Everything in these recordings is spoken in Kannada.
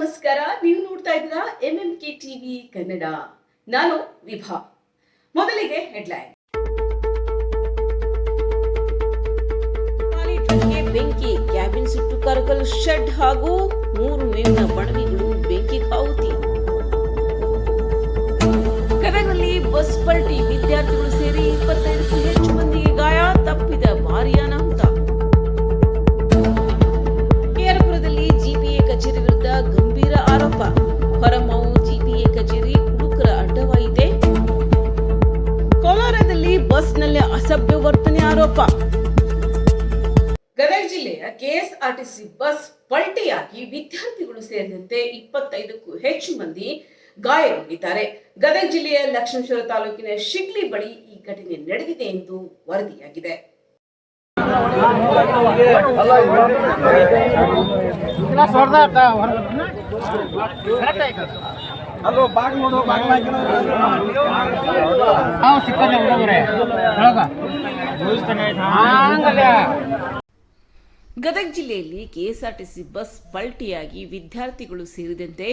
ನಮಸ್ಕಾರ. ನೀವು ನೋಡ್ತಾ ಇದ್ದೀರಾ MMK ಟಿವಿ ಕನ್ನಡ. ನಾನು ವಿಭಾ. ಮೊದಲಿಗೆ ಹೆಡ್ಲೈನ್. ಬೆಂಕಿ, ಕ್ಯಾಬಿನ್ ಸುಟ್ಟು ಕರಕಲು ಶೆಡ್ ಹಾಗೂ 3 ಮೇವಿನ ಬಣವಿಗಳು ಬೆಂಕಿ ಆಹುತಿ. ಗದಗನಲ್ಲಿ ಬಸ್ ಪಲ್ಟಿ, ವಿದ್ಯಾರ್ಥಿಗಳು ಸೇರಿ 25ಕ್ಕೂ ಹೆಚ್ಚು ಮಂದಿಗೆ ಗಾಯ, ತಪ್ಪಿದ ಭಾರೀ ಅನಾಹುತ. ಕೇರಪುರದಲ್ಲಿ ಜಿಪಿಎ ಕಚೇರಿ ವಿರುದ್ಧ ಗಂಭೀರ ಆರೋಪ, ಹೊರಮಾವು ಜಿಪಿಎ ಕಚೇರಿ ಕುಡುಕರ ಅಡ್ಡವಾಯಿತೆ. ಕೋಲಾರದಲ್ಲಿ ಬಸ್ನಲ್ಲಿ ಅಸಭ್ಯ ವರ್ತನೆ ಆರೋಪ. ಗದಗ ಜಿಲ್ಲೆಯ ಕೆಎಸ್ಆರ್ಟಿಸಿ ಬಸ್ ಪಲ್ಟಿಯಾಗಿ ವಿದ್ಯಾರ್ಥಿಗಳು ಸೇರಿದಂತೆ 25ಕ್ಕೂ ಹೆಚ್ಚು ಮಂದಿ ಗಾಯಗೊಂಡಿದ್ದಾರೆ. ಗದಗ ಜಿಲ್ಲೆಯ ಲಕ್ಷ್ಮೇಶ್ವರ ತಾಲೂಕಿನ ಶಿಗ್ಲಿ ಬಳಿ ಈ ಘಟನೆ ನಡೆದಿದೆ ಎಂದು ವರದಿಯಾಗಿದೆ. ಗದಗ ಜಿಲ್ಲೆಯಲ್ಲಿ ಕೆಎಸ್ಆರ್ಟಿಸಿ ಬಸ್ ಪಲ್ಟಿಯಾಗಿ ವಿದ್ಯಾರ್ಥಿಗಳು ಸೇರಿದಂತೆ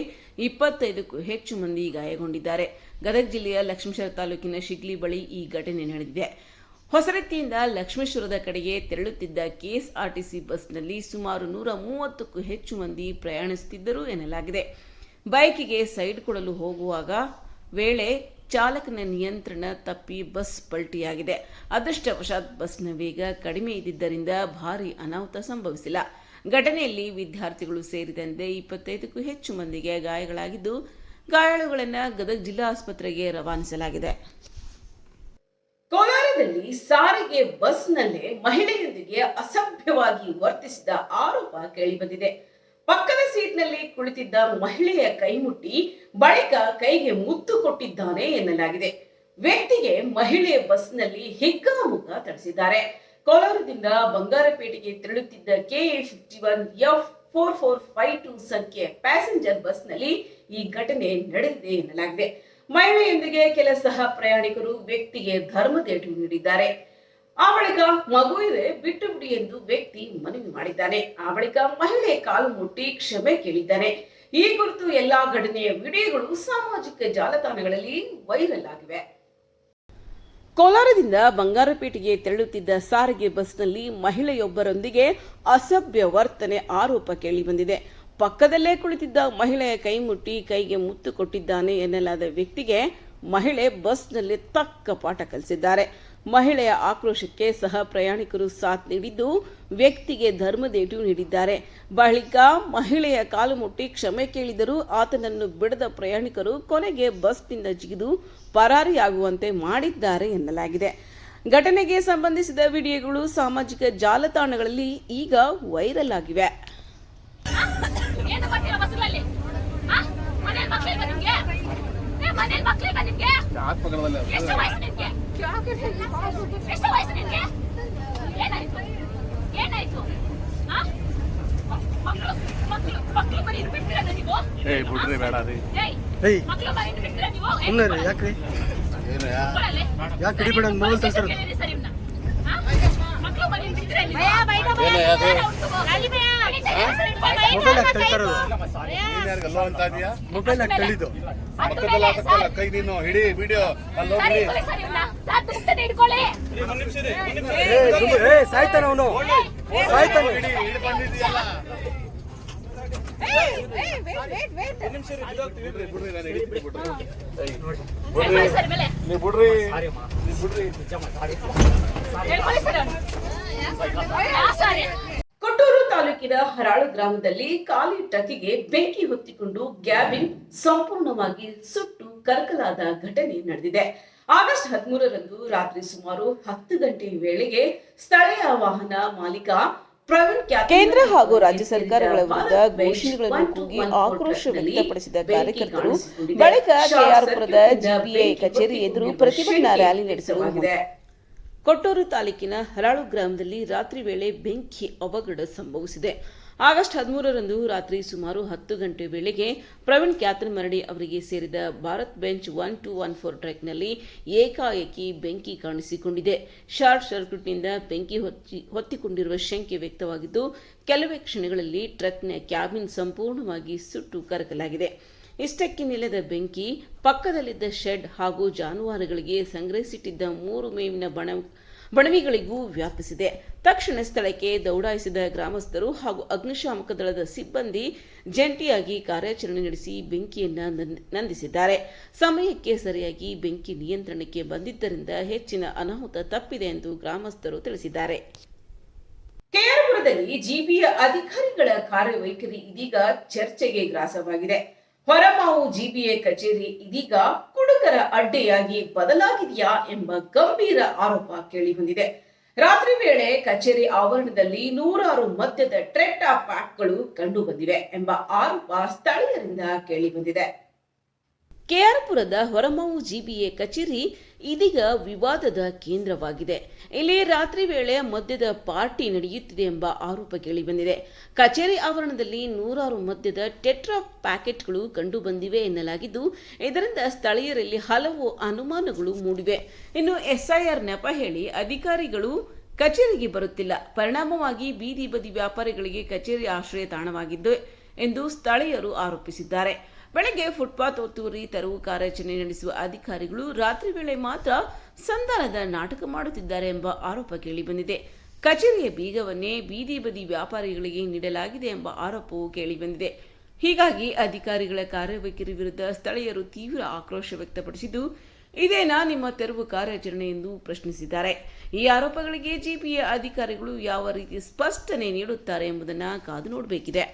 25ಕ್ಕೂ ಹೆಚ್ಚು ಮಂದಿ ಗಾಯಗೊಂಡಿದ್ದಾರೆ. ಗದಗ ಜಿಲ್ಲೆಯ ಲಕ್ಷ್ಮೇಶ್ವರ ತಾಲೂಕಿನ ಶಿಗ್ಲಿ ಬಳಿ ಈ ಘಟನೆ ನಡೆದಿದೆ. ಹೊಸರಟ್ಟಿಯಿಂದ ಲಕ್ಷ್ಮೇಶ್ವರದ ಕಡೆಗೆ ತೆರಳುತ್ತಿದ್ದ ಕೆಎಸ್ಆರ್ಟಿಸಿ ಬಸ್ನಲ್ಲಿ ಸುಮಾರು 130ಕ್ಕೂ ಹೆಚ್ಚು ಮಂದಿ ಪ್ರಯಾಣಿಸುತ್ತಿದ್ದರು ಎನ್ನಲಾಗಿದೆ. ಬೈಕಿಗೆ ಸೈಡ್ ಕೊಡಲು ಹೋಗುವಾಗ ವೇಳೆ ಚಾಲಕನ ನಿಯಂತ್ರಣ ತಪ್ಪಿ ಬಸ್ ಪಲ್ಟಿಯಾಗಿದೆ. ಅದೃಷ್ಟವಶಾತ್ ಬಸ್ನ ವೇಗ ಕಡಿಮೆ ಇದ್ದಿದ್ದರಿಂದ ಭಾರೀ ಅನಾಹುತ ಸಂಭವಿಸಿಲ್ಲ. ಘಟನೆಯಲ್ಲಿ ವಿದ್ಯಾರ್ಥಿಗಳು ಸೇರಿದಂತೆ 25ಕ್ಕೂ ಹೆಚ್ಚು ಮಂದಿಗೆ ಗಾಯಗಳಾಗಿದ್ದು, ಗಾಯಾಳುಗಳನ್ನು ಗದಗ ಜಿಲ್ಲಾ ಆಸ್ಪತ್ರೆಗೆ ರವಾನಿಸಲಾಗಿದೆ. ಕೋಲಾರದಲ್ಲಿ ಸಾರಿಗೆ ಬಸ್ನಲ್ಲೇ ಮಹಿಳೆಯೊಂದಿಗೆ ಅಸಭ್ಯವಾಗಿ ವರ್ತಿಸಿದ ಆರೋಪ ಕೇಳಿಬಂದಿದೆ. ಪಕ್ಕದ ಸೀಟ್ನಲ್ಲಿ ಕುಳಿತಿದ್ದ ಮಹಿಳೆಯ ಕೈಮುಟ್ಟಿ ಬಳಿಕ ಕೈಗೆ ಮುತ್ತು ಕೊಟ್ಟಿದ್ದಾನೆ ಎನ್ನಲಾಗಿದೆ. ವ್ಯಕ್ತಿಗೆ ಮಹಿಳೆಯ ಬಸ್ನಲ್ಲಿ ಹಿಗ್ಗಾಮುಗ್ಗ ಥಳಿಸಿದ್ದಾರೆ. ಕೋಲಾರದಿಂದ ಬಂಗಾರಪೇಟೆಗೆ ತೆರಳುತ್ತಿದ್ದ KA51F4452 ಸಂಖ್ಯೆ ಪ್ಯಾಸೆಂಜರ್ ಬಸ್ನಲ್ಲಿ ಈ ಘಟನೆ ನಡೆದಿದೆ ಎನ್ನಲಾಗಿದೆ. ಮಹಿಳೆಯೊಂದಿಗೆ ಕೆಲ ಸಹ ಪ್ರಯಾಣಿಕರು ವ್ಯಕ್ತಿಗೆ ಧರ್ಮದೇಟು ನೀಡಿದ್ದಾರೆ. ಆ ಬಳಿಕ ಮಗು ಇದೆ, ಬಿಟ್ಟು ಬಿಡಿ ಎಂದು ವ್ಯಕ್ತಿ ಮನವಿ ಮಾಡಿದ್ದಾನೆ. ಆ ಬಳಿಕ ಮಹಿಳೆ ಕಾಲು ಮುಟ್ಟಿ ಕ್ಷಮೆ ಕೇಳಿದ್ದಾನೆ. ಈ ಕುರಿತು ಎಲ್ಲಾ ಘಟನೆಯ ವಿಡಿಯೋಗಳು ಸಾಮಾಜಿಕ ಜಾಲತಾಣಗಳಲ್ಲಿ ವೈರಲ್ ಆಗಿವೆ. ಕೋಲಾರದಿಂದ ಬಂಗಾರಪೇಟೆಗೆ ತೆರಳುತ್ತಿದ್ದ ಸಾರಿಗೆ ಬಸ್ನಲ್ಲಿ ಮಹಿಳೆಯೊಬ್ಬರೊಂದಿಗೆ ಅಸಭ್ಯ ವರ್ತನೆ ಆರೋಪ ಕೇಳಿಬಂದಿದೆ. ಪಕ್ಕದಲ್ಲೇ ಕುಳಿತಿದ್ದ ಮಹಿಳೆಯ ಕೈ ಮುಟ್ಟಿ ಕೈಗೆ ಮುತ್ತು ಕೊಟ್ಟಿದ್ದಾನೆ ಎನ್ನಲಾದ ವ್ಯಕ್ತಿಗೆ ಮಹಿಳೆ ಬಸ್ನಲ್ಲಿ ತಕ್ಕ ಪಾಠ ಕಲಿಸಿದ್ದಾರೆ. ಮಹಿಳೆಯ ಆಕ್ರೋಶಕ್ಕೆ ಸಹ ಪ್ರಯಾಣಿಕರು ಸಾಥ್ ನೀಡಿದ್ದು, ವ್ಯಕ್ತಿಗೆ ಧರ್ಮದೇಟು ನೀಡಿದ್ದಾರೆ. ಬಳಿಕ ಮಹಿಳೆಯ ಕಾಲು ಮುಟ್ಟಿ ಕ್ಷಮೆ ಕೇಳಿದರೂ ಆತನನ್ನು ಬಿಡದ ಪ್ರಯಾಣಿಕರು ಕೊನೆಗೆ ಬಸ್ನಿಂದ ಜಿಗಿದು ಪರಾರಿಯಾಗುವಂತೆ ಮಾಡಿದ್ದಾರೆ ಎನ್ನಲಾಗಿದೆ. ಘಟನೆಗೆ ಸಂಬಂಧಿಸಿದ ವಿಡಿಯೋಗಳು ಸಾಮಾಜಿಕ ಜಾಲತಾಣಗಳಲ್ಲಿ ಈಗ ವೈರಲ್ ಆಗಿವೆ. ಕೊಟ್ಟೂರು ತಾಲೂಕಿನ ಹರಾಳು ಗ್ರಾಮದಲ್ಲಿ ಖಾಲಿ ಟ್ರಕ್ಕಿಗೆ ಬೆಂಕಿ ಹೊತ್ತಿಕೊಂಡು ಕ್ಯಾಬಿನ್ ಸಂಪೂರ್ಣವಾಗಿ ಸುಟ್ಟು ಕರಕಲಾದ ಘಟನೆ ನಡೆದಿದೆ. ಆಗಸ್ಟ್ 13ರಂದು ರಾತ್ರಿ ಸುಮಾರು 10 ಗಂಟೆ ವೇಳೆಗೆ ಸ್ಥಳೀಯ ವಾಹನ ಮಾಲೀಕ ಕೇಂದ್ರ ಹಾಗೂ ರಾಜ್ಯ ಸರ್ಕಾರಗಳ ವಿರುದ್ಧ ಘೋಷಣೆಗಳನ್ನು ಕೂಗಿ ಆಕ್ರೋಶ ವ್ಯಕ್ತಪಡಿಸಿದ ಕಾರ್ಯಕರ್ತರು ಬಳಿಕ ಕೆಆರ್ಪುರದ ಜಿಪಿಎ ಕಚೇರಿ ಎದುರು ಪ್ರತಿಭಟನಾ ರ್ಯಾಲಿ ನಡೆಸಲು ಕೊಟ್ಟೂರು ತಾಲೂಕಿನ ಹರಾಳು ಗ್ರಾಮದಲ್ಲಿ ರಾತ್ರಿ ವೇಳೆ ಬೆಂಕಿ ಅವಘಡ ಸಂಭವಿಸಿದೆ. ಆಗಸ್ಟ್ 13ರಂದು ರಾತ್ರಿ ಸುಮಾರು 10 ಗಂಟೆ ವೇಳೆಗೆ ಪ್ರವೀಣ್ ಕ್ಯಾತನಮರಡಿ ಅವರಿಗೆ ಸೇರಿದ ಭಾರತ್ ಬೆಂಚ್ 1214 ಟ್ರಕ್ನಲ್ಲಿ ಏಕಾಏಕಿ ಬೆಂಕಿ ಕಾಣಿಸಿಕೊಂಡಿದೆ. ಶಾರ್ಟ್ ಸರ್ಕ್ಯೂಟ್ನಿಂದ ಬೆಂಕಿ ಹೊತ್ತಿಕೊಂಡಿರುವ ಶಂಕೆ ವ್ಯಕ್ತವಾಗಿದ್ದು, ಕೆಲವೇ ಕ್ಷಣಗಳಲ್ಲಿ ಟ್ರಕ್ನ ಕ್ಯಾಬಿನ್ ಸಂಪೂರ್ಣವಾಗಿ ಸುಟ್ಟು ಕರಕಲಾಗಿದೆ. ಇಷ್ಟಕ್ಕೆ ನಿಲ್ಲದ ಬೆಂಕಿ ಪಕ್ಕದಲ್ಲಿದ್ದ ಶೆಡ್ ಹಾಗೂ ಜಾನುವಾರುಗಳಿಗೆ ಸಂಗ್ರಹಿಸಿಟ್ಟಿದ್ದ 3 ಮೇವಿನ ಬಣವಿಗಳಿಗೂ ವ್ಯಾಪಿಸಿದೆ. ತಕ್ಷಣ ಸ್ಥಳಕ್ಕೆ ದೌಡಾಯಿಸಿದ ಗ್ರಾಮಸ್ಥರು ಹಾಗೂ ಅಗ್ನಿಶಾಮಕ ದಳದ ಸಿಬ್ಬಂದಿ ಜಂಟಿಯಾಗಿ ಕಾರ್ಯಾಚರಣೆ ನಡೆಸಿ ಬೆಂಕಿಯನ್ನು ನಂದಿಸಿದ್ದಾರೆ. ಸಮಯಕ್ಕೆ ಸರಿಯಾಗಿ ಬೆಂಕಿ ನಿಯಂತ್ರಣಕ್ಕೆ ಬಂದಿದ್ದರಿಂದ ಹೆಚ್ಚಿನ ಅನಾಹುತ ತಪ್ಪಿದೆ ಎಂದು ಗ್ರಾಮಸ್ಥರು ತಿಳಿಸಿದ್ದಾರೆ. ಕೆಆರ್ಪುರದಲ್ಲಿ ಜಿಬಿಯ ಅಧಿಕಾರಿಗಳ ಕಾರ್ಯವೈಖರಿ ಇದೀಗ ಚರ್ಚೆಗೆ ಗ್ರಾಸವಾಗಿದೆ. ಹೊರಮಾವು ಜಿಬಿಎ ಕಚೇರಿ ಇದೀಗ ಕುಡುಕರ ಅಡ್ಡೆಯಾಗಿ ಬದಲಾಗಿದೆಯಾ ಎಂಬ ಗಂಭೀರ ಆರೋಪ ಕೇಳಿಬಂದಿದೆ. ರಾತ್ರಿ ವೇಳೆ ಕಚೇರಿ ಆವರಣದಲ್ಲಿ 100 ಮದ್ಯದ ಟ್ರೆಟ್ಟಾ ಪ್ಯಾಕ್ಗಳು ಕಂಡು ಬಂದಿವೆ ಎಂಬ ಆರೋಪ ಸ್ಥಳೀಯರಿಂದ ಕೇಳಿಬಂದಿದೆ. ಕೆಆರ್ಪುರದ ಹೊರಮಾವು ಜಿಬಿಎ ಕಚೇರಿ ಇದೀಗ ವಿವಾದದ ಕೇಂದ್ರವಾಗಿದೆ. ಇಲ್ಲಿ ರಾತ್ರಿ ವೇಳೆ ಮದ್ಯದ ಪಾರ್ಟಿ ನಡೆಯುತ್ತಿದೆ ಎಂಬ ಆರೋಪ ಕೇಳಿಬಂದಿದೆ. ಕಚೇರಿ ಆವರಣದಲ್ಲಿ 100 ಮದ್ಯದ ಟೆಟ್ರಾ ಪ್ಯಾಕೆಟ್ಗಳು ಕಂಡು ಬಂದಿವೆ ಎನ್ನಲಾಗಿದ್ದು, ಇದರಿಂದ ಸ್ಥಳೀಯರಲ್ಲಿ ಹಲವು ಅನುಮಾನಗಳು ಮೂಡಿವೆ. ಇನ್ನು ಎಸ್ಐಆರ್ ನೆಪ ಹೇಳಿ ಅಧಿಕಾರಿಗಳು ಕಚೇರಿಗೆ ಬರುತ್ತಿಲ್ಲ, ಪರಿಣಾಮವಾಗಿ ಬೀದಿ ಬದಿ ವ್ಯಾಪಾರಿಗಳಿಗೆ ಕಚೇರಿ ಆಶ್ರಯ ತಾಣವಾಗಿದ್ದು ಎಂದು ಸ್ಥಳೀಯರು ಆರೋಪಿಸಿದ್ದಾರೆ. ಬೆಳಗ್ಗೆ ಫುಟ್ಪಾತ್ ಒತ್ತುವರಿ ತೆರವು ಕಾರ್ಯಾಚರಣೆ ನಡೆಸುವ ಅಧಿಕಾರಿಗಳು ರಾತ್ರಿ ವೇಳೆ ಮಾತ್ರ ಸಂಧಾನದ ನಾಟಕ ಮಾಡುತ್ತಿದ್ದಾರೆ ಎಂಬ ಆರೋಪ ಕೇಳಿಬಂದಿದೆ. ಕಚೇರಿಯ ಬೀಗವನ್ನೇ ಬೀದಿ ಬದಿ ವ್ಯಾಪಾರಿಗಳಿಗೆ ನೀಡಲಾಗಿದೆ ಎಂಬ ಆರೋಪವೂ ಕೇಳಿಬಂದಿದೆ. ಹೀಗಾಗಿ ಅಧಿಕಾರಿಗಳ ಕಾರ್ಯವೈಖರಿ ವಿರುದ್ಧ ಸ್ಥಳೀಯರು ತೀವ್ರ ಆಕ್ರೋಶ ವ್ಯಕ್ತಪಡಿಸಿದ್ದು, ಇದೇನಾ ನಿಮ್ಮ ತೆರವು ಕಾರ್ಯಾಚರಣೆ ಎಂದು ಪ್ರಶ್ನಿಸಿದ್ದಾರೆ. ಈ ಆರೋಪಗಳಿಗೆ ಜಿಬಿಎ ಅಧಿಕಾರಿಗಳು ಯಾವ ರೀತಿ ಸ್ಪಷ್ಟನೆ ನೀಡುತ್ತಾರೆ ಎಂಬುದನ್ನು ಕಾದು ನೋಡಬೇಕಿದೆ.